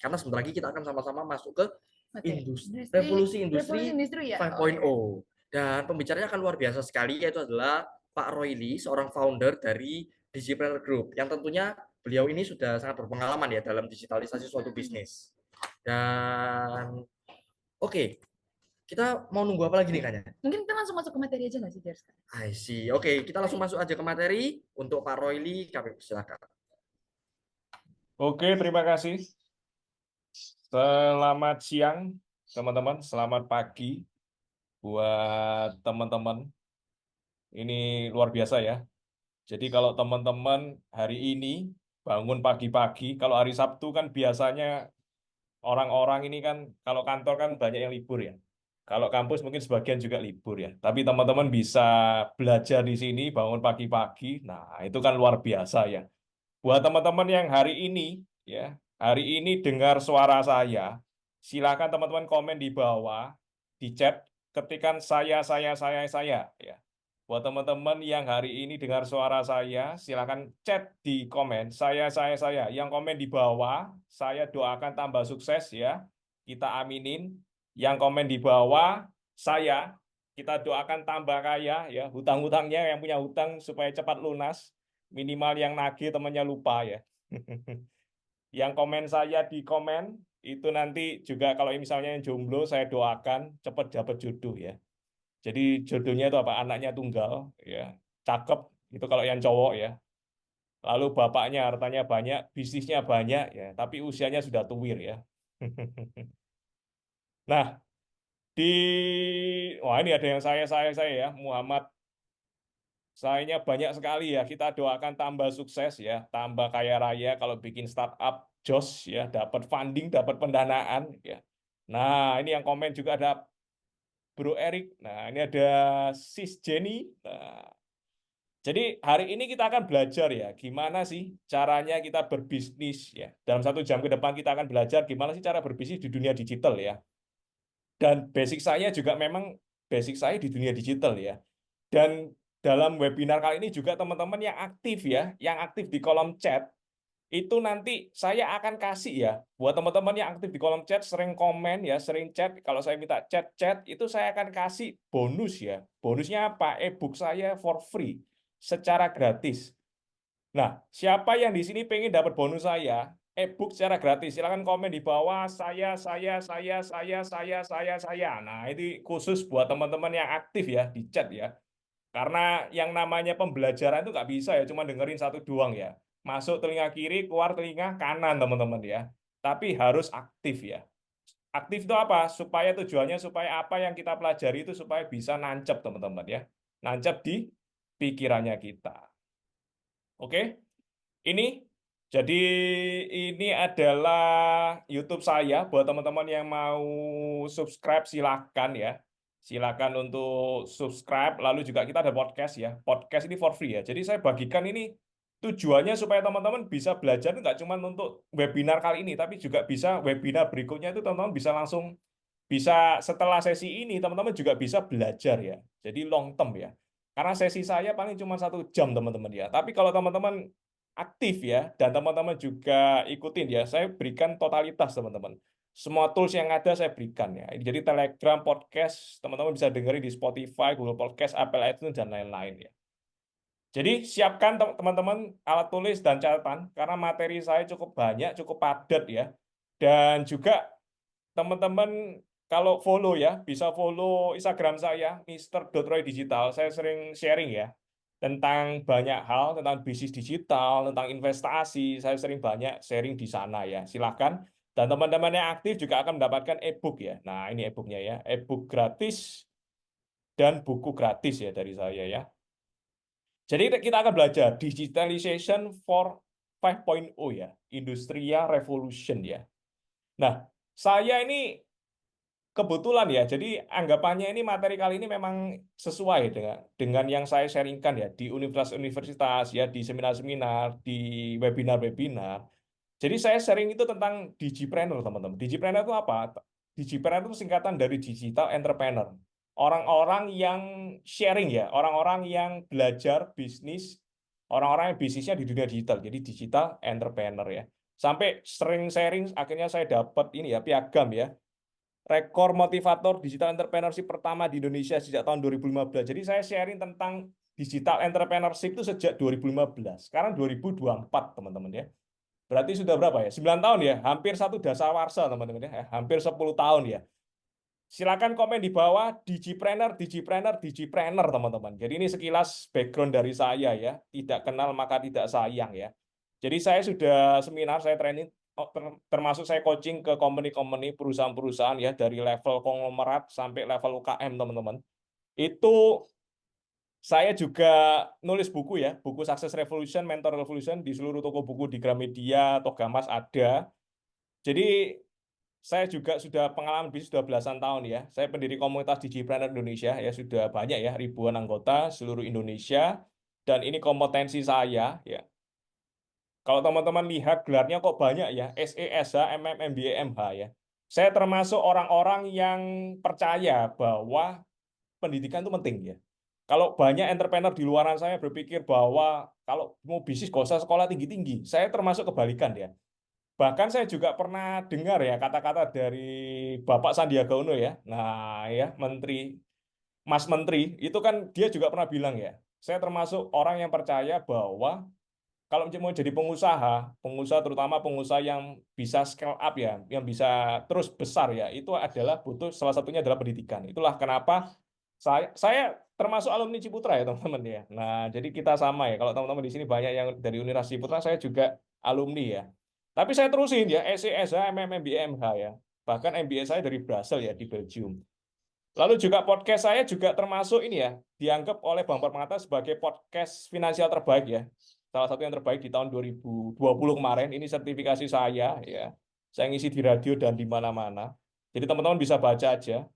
karena sebentar lagi kita akan sama-sama masuk ke Revolusi industri industri ya. 5.0. Dan pembicaranya akan luar biasa sekali, yaitu adalah Pak Roy Lee, seorang founder dari Digipreneur Group, yang tentunya beliau ini sudah sangat berpengalaman ya dalam digitalisasi suatu bisnis. Dan oke, kita mau nunggu apa lagi nih kayaknya? Mungkin kita langsung masuk ke materi aja nggak sih, Jar? I see. Oke, kita langsung masuk aja ke materi. Untuk Pak Roy Lee, kami persilakan. Oke, terima kasih. Selamat siang, teman-teman. Selamat pagi buat teman-teman. Ini luar biasa ya. Jadi kalau teman-teman hari ini bangun pagi-pagi, kalau hari Sabtu kan biasanya orang-orang ini kan kalau kantor kan banyak yang libur ya. Kalau kampus mungkin sebagian juga libur ya. Tapi teman-teman bisa belajar di sini bangun pagi-pagi. Nah, itu kan luar biasa ya. Buat teman-teman yang hari ini ya, hari ini dengar suara saya, silakan teman-teman komen di bawah, di chat, ketikan saya ya. Buat teman-teman yang hari ini dengar suara saya, silakan chat di komen saya. Yang komen di bawah, saya doakan tambah sukses ya. Kita aminin. Yang komen di bawah, saya kita doakan tambah kaya ya. Hutang-hutangnya yang punya hutang supaya cepat lunas. Minimal yang nagih temannya lupa ya. Yang komen saya di komen itu nanti juga kalau misalnya yang jomblo saya doakan cepat dapat jodoh ya. Jadi jodohnya itu apa? Anaknya tunggal ya. Cakep itu kalau yang cowok ya. Lalu bapaknya hartanya banyak, bisnisnya banyak ya, tapi usianya sudah tuwir ya. Nah, di wah ini ada yang saya ya, Muhammad. Sayanya banyak sekali ya. Kita doakan tambah sukses ya, tambah kaya raya kalau bikin startup, jos ya, dapat funding, dapat pendanaan ya. Nah, ini yang komen juga ada Bro Erik. Nah, ini ada Sis Jenny. Nah, jadi hari ini kita akan belajar ya, gimana sih caranya kita berbisnis ya. Dalam 1 jam ke depan kita akan belajar gimana sih cara berbisnis di dunia digital ya. Dan basic saya juga memang basic saya di dunia digital ya. Dan dalam webinar kali ini juga teman-teman yang aktif ya, yang aktif di kolom chat, itu nanti saya akan kasih ya, buat teman-teman yang aktif di kolom chat, sering komen ya, sering chat, kalau saya minta chat-chat, itu saya akan kasih bonus ya. Bonusnya apa? E-book saya for free, secara gratis. Nah, siapa yang di sini pengen dapat bonus saya, e-book secara gratis, silakan komen di bawah, saya. Nah, ini khusus buat teman-teman yang aktif ya, di chat ya. Karena yang namanya pembelajaran itu nggak bisa ya, cuma dengerin satu doang ya. Masuk telinga kiri, keluar telinga kanan teman-teman ya. Tapi harus aktif ya. Aktif itu apa? Supaya tujuannya supaya apa yang kita pelajari itu supaya bisa nancep teman-teman ya. Nancep di pikirannya kita. Oke? Ini jadi ini adalah YouTube saya buat teman-teman yang mau subscribe silahkan ya. Silakan untuk subscribe, lalu juga kita ada podcast ya. Podcast ini for free ya. Jadi saya bagikan ini tujuannya supaya teman-teman bisa belajar itu nggak cuma untuk webinar kali ini, tapi juga bisa webinar berikutnya itu teman-teman bisa langsung bisa setelah sesi ini teman-teman juga bisa belajar ya. Jadi long term ya. Karena sesi saya paling cuma 1 jam teman-teman ya. Tapi kalau teman-teman aktif ya dan teman-teman juga ikutin ya, saya berikan totalitas teman-teman. Semua tools yang ada saya berikan ya. Jadi Telegram, podcast, teman-teman bisa dengerin di Spotify, Google Podcast, Apple iTunes, dan lain-lain ya. Jadi siapkan teman-teman alat tulis dan catatan, karena materi saya cukup banyak, cukup padat ya. Dan juga teman-teman kalau follow ya, bisa follow Instagram saya, Mr. Digital. Saya sering sharing ya, tentang banyak hal, tentang bisnis digital, tentang investasi. Saya sering banyak sharing di sana ya. Silahkan. Dan teman-teman yang aktif juga akan mendapatkan e-book ya. Nah, ini e-booknya ya. E-book gratis dan buku gratis ya dari saya ya. Jadi kita akan belajar Digitalization for 5.0 ya. Industrial Revolution ya. Nah, saya ini kebetulan ya, jadi anggapannya ini materi kali ini memang sesuai dengan yang saya sharingkan ya di universitas-universitas ya, di seminar-seminar, di webinar-webinar. Jadi saya sharing itu tentang Digipreneur teman-teman. Digipreneur itu apa? Digipreneur itu singkatan dari digital entrepreneur. Orang-orang yang sharing ya, orang-orang yang belajar bisnis, orang-orang yang bisnisnya di dunia digital. Jadi digital entrepreneur ya. Sampai sering sharing, akhirnya saya dapat ini ya, piagam ya, rekor motivator digital entrepreneurship pertama di Indonesia sejak tahun 2015. Jadi saya sharing tentang digital entrepreneurship itu sejak 2015. Sekarang 2024, teman-teman ya. Berarti sudah berapa ya? 9 tahun ya, hampir satu dasawarsa, teman-teman ya. Hampir 10 tahun ya. Silakan komen di bawah Digipreneur, Digipreneur, Digipreneur, teman-teman. Jadi ini sekilas background dari saya ya. Tidak kenal maka tidak sayang ya. Jadi saya sudah seminar, saya training, termasuk saya coaching ke company-company, perusahaan-perusahaan ya, dari level konglomerat sampai level UKM, teman-teman. Itu saya juga nulis buku ya, buku Success Revolution, Mentor Revolution, di seluruh toko buku di Gramedia, Togamas ada. Jadi saya juga sudah pengalaman bisnis sudah belasan tahun ya. Saya pendiri komunitas Digipreneur Indonesia ya, sudah banyak ya, ribuan anggota seluruh Indonesia, dan ini kompetensi saya ya. Kalau teman-teman lihat gelarnya kok banyak ya, SESH, MBA, MH ya. Saya termasuk orang-orang yang percaya bahwa pendidikan itu penting ya. Kalau banyak entrepreneur di luaran saya berpikir bahwa kalau mau bisnis gak usah sekolah tinggi-tinggi, saya termasuk kebalikan ya. Bahkan saya juga pernah dengar ya kata-kata dari Bapak Sandiaga Uno ya. Nah ya, Mas Menteri, itu kan dia juga pernah bilang ya, saya termasuk orang yang percaya bahwa kalau mau jadi pengusaha, pengusaha terutama pengusaha yang bisa scale up ya, yang bisa terus besar ya, itu adalah butuh, salah satunya adalah pendidikan. Itulah kenapa saya termasuk alumni Ciputra ya teman-teman ya. Nah, jadi kita sama ya. Kalau teman-teman di sini banyak yang dari Universitas Ciputra, saya juga alumni ya. Tapi saya terusin ya, SESH, MBA, MH ya. Bahkan MBA saya dari Brussels ya, di Belgium. Lalu juga podcast saya juga termasuk ini ya, dianggap oleh Bang Permata sebagai podcast finansial terbaik ya. Salah satu yang terbaik di tahun 2020 kemarin. Ini sertifikasi saya ya. Saya ngisi di radio dan di mana-mana. Jadi teman-teman bisa baca aja.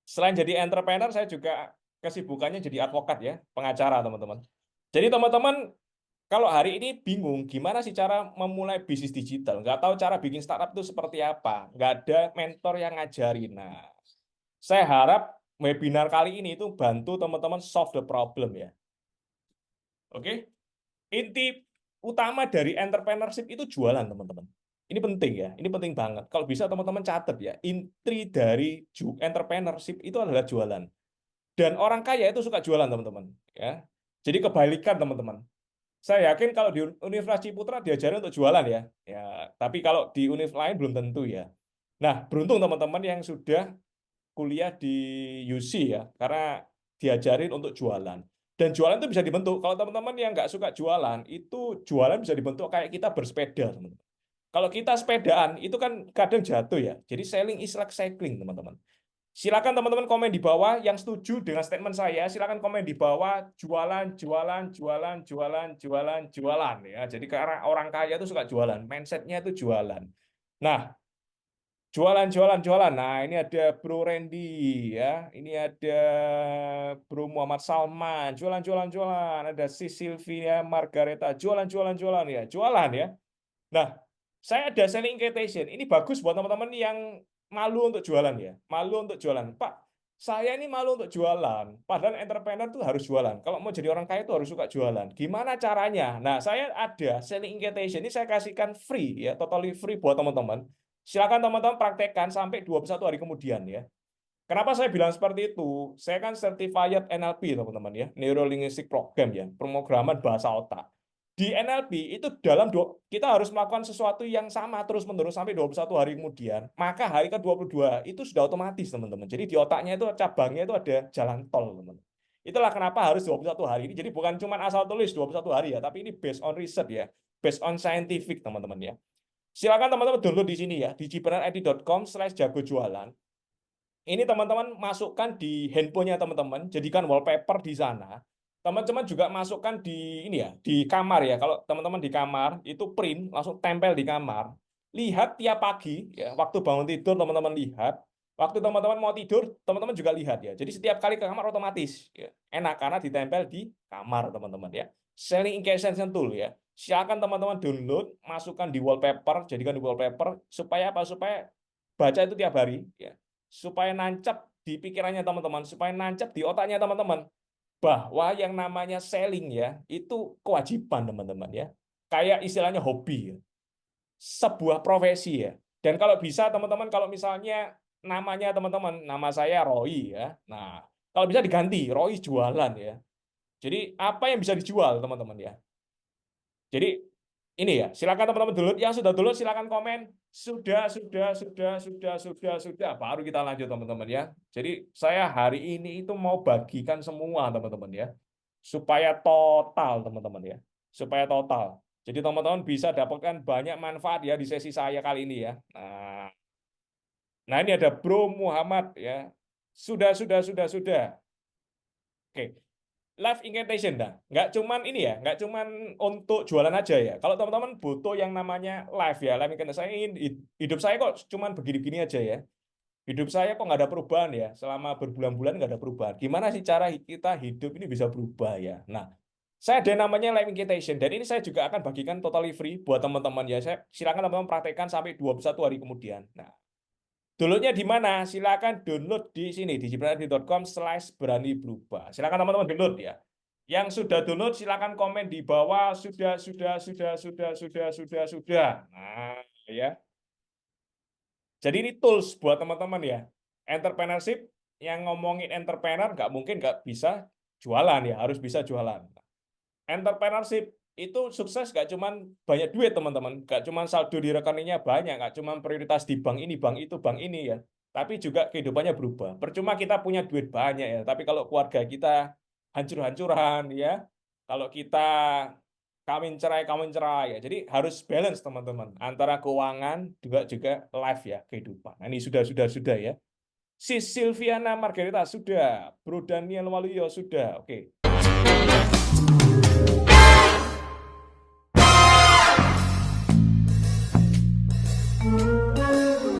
Selain jadi entrepreneur, saya juga kesibukannya jadi advokat ya, pengacara teman-teman. Jadi teman-teman, kalau hari ini bingung gimana sih cara memulai bisnis digital, nggak tahu cara bikin startup itu seperti apa, nggak ada mentor yang ngajarin. Nah, saya harap webinar kali ini itu bantu teman-teman solve the problem ya. Oke? Inti utama dari entrepreneurship itu jualan, teman-teman. Ini penting ya, ini penting banget. Kalau bisa teman-teman catat ya, inti dari entrepreneurship itu adalah jualan. Dan orang kaya itu suka jualan, teman-teman. Ya. Jadi kebalikan, teman-teman. Saya yakin kalau di Universitas Ciputra diajarin untuk jualan ya. Ya, tapi kalau di univ lain belum tentu ya. Nah, beruntung teman-teman yang sudah kuliah di UC ya, karena diajarin untuk jualan. Dan jualan itu bisa dibentuk. Kalau teman-teman yang nggak suka jualan, itu jualan bisa dibentuk kayak kita bersepeda, teman-teman. Kalau kita sepedaan, itu kan kadang jatuh ya. Jadi selling is like cycling, teman-teman. Silakan teman-teman komen di bawah yang setuju dengan statement saya. Silakan komen di bawah jualan, jualan, jualan, jualan, jualan, jualan ya. Jadi karena orang kaya itu suka jualan, mindsetnya itu jualan. Nah, jualan, jualan, jualan. Nah, ini ada Bro Randy ya. Ini ada Bro Muhammad Salman. Jualan, jualan, jualan. Ada si Sylvia Margareta. Jualan, jualan, jualan ya. Jualan ya. Nah, saya ada selling invitation. Ini bagus buat teman-teman yang malu untuk jualan ya. Malu untuk jualan. Pak, saya ini malu untuk jualan. Padahal entrepreneur itu harus jualan. Kalau mau jadi orang kaya itu harus suka jualan. Gimana caranya? Nah, saya ada selling invitation. Ini saya kasihkan free ya, totally free buat teman-teman. Silakan teman-teman praktekkan sampai 21 hari kemudian ya. Kenapa saya bilang seperti itu? Saya kan certified NLP teman-teman ya, Neuro Linguistic Program ya, pemrograman bahasa otak. Di NLP itu kita harus melakukan sesuatu yang sama terus-menerus sampai 21 hari kemudian. Maka hari ke-22 itu sudah otomatis teman-teman. Jadi di otaknya itu cabangnya itu ada jalan tol teman-teman. Itulah kenapa harus 21 hari ini. Jadi bukan cuma asal tulis 21 hari ya, tapi ini based on research ya, based on scientific teman-teman ya. Silakan teman-teman download di sini ya, di digipreneur.id.com/jago jualan. Ini teman-teman masukkan di handphonenya teman-teman, jadikan wallpaper di sana. Teman-teman juga masukkan di ini ya, di kamar ya. Kalau teman-teman di kamar itu print langsung tempel di kamar. Lihat tiap pagi ya, waktu bangun tidur teman-teman lihat. Waktu teman-teman mau tidur, teman-teman juga lihat ya. Jadi setiap kali ke kamar otomatis ya. Enak karena ditempel di kamar teman-teman ya. Selling incantation tool ya. Silakan teman-teman download, masukkan di wallpaper, jadikan di wallpaper supaya apa? Supaya baca itu tiap hari ya. Supaya nancap di pikirannya teman-teman, supaya nancap di otaknya teman-teman bahwa yang namanya selling ya itu kewajiban teman-teman ya. Kayak istilahnya hobi ya. sebuah profesi ya. Dan kalau bisa teman-teman, kalau misalnya namanya teman-teman, nama saya Roy ya. Nah, kalau bisa diganti Roy jualan ya. Jadi apa yang bisa dijual teman-teman ya? Jadi ini ya, silakan teman-teman download. Yang sudah download silakan komen. Sudah. Baru kita lanjut teman-teman ya. Jadi saya hari ini itu mau bagikan semua teman-teman ya. Supaya total teman-teman ya. Supaya total. Jadi teman-teman bisa dapatkan banyak manfaat ya di sesi saya kali ini ya. Nah ini ada Bro Muhammad ya. Sudah. Oke. Live incantation dah, nggak cuman ini ya, nggak cuman untuk jualan aja ya. Kalau teman-teman butuh yang namanya live ya, live incantation, hidup saya kok cuman begini-begini aja ya. Hidup saya kok nggak ada perubahan ya, selama berbulan-bulan nggak ada perubahan. Gimana sih cara kita hidup ini bisa berubah ya? Nah, saya ada namanya live incantation, dan ini saya juga akan bagikan totally free buat teman-teman ya. Saya silakan teman-teman praktekkan sampai 21 hari kemudian. Nah, downloadnya di mana? Silakan download di sini di jepranadi.com/berani berubah. Silakan teman-teman download ya. Yang sudah download silakan komen di bawah sudah. Nah, ya. Jadi ini tools buat teman-teman ya. Entrepreneurship yang ngomongin entrepreneur nggak mungkin nggak bisa jualan ya, harus bisa jualan. Entrepreneurship itu sukses gak cuman banyak duit teman-teman, gak cuman saldo di rekeningnya banyak, gak cuman prioritas di bank ini, bank itu, bank ini ya, tapi juga kehidupannya berubah. Percuma kita punya duit banyak ya, tapi kalau keluarga kita hancur-hancuran ya, kalau kita kawin cerai ya, jadi harus balance teman-teman antara keuangan juga life ya, kehidupan. Nah, ini sudah ya. Si Silviana Margarita sudah, Bro Daniel Waluyo sudah, oke.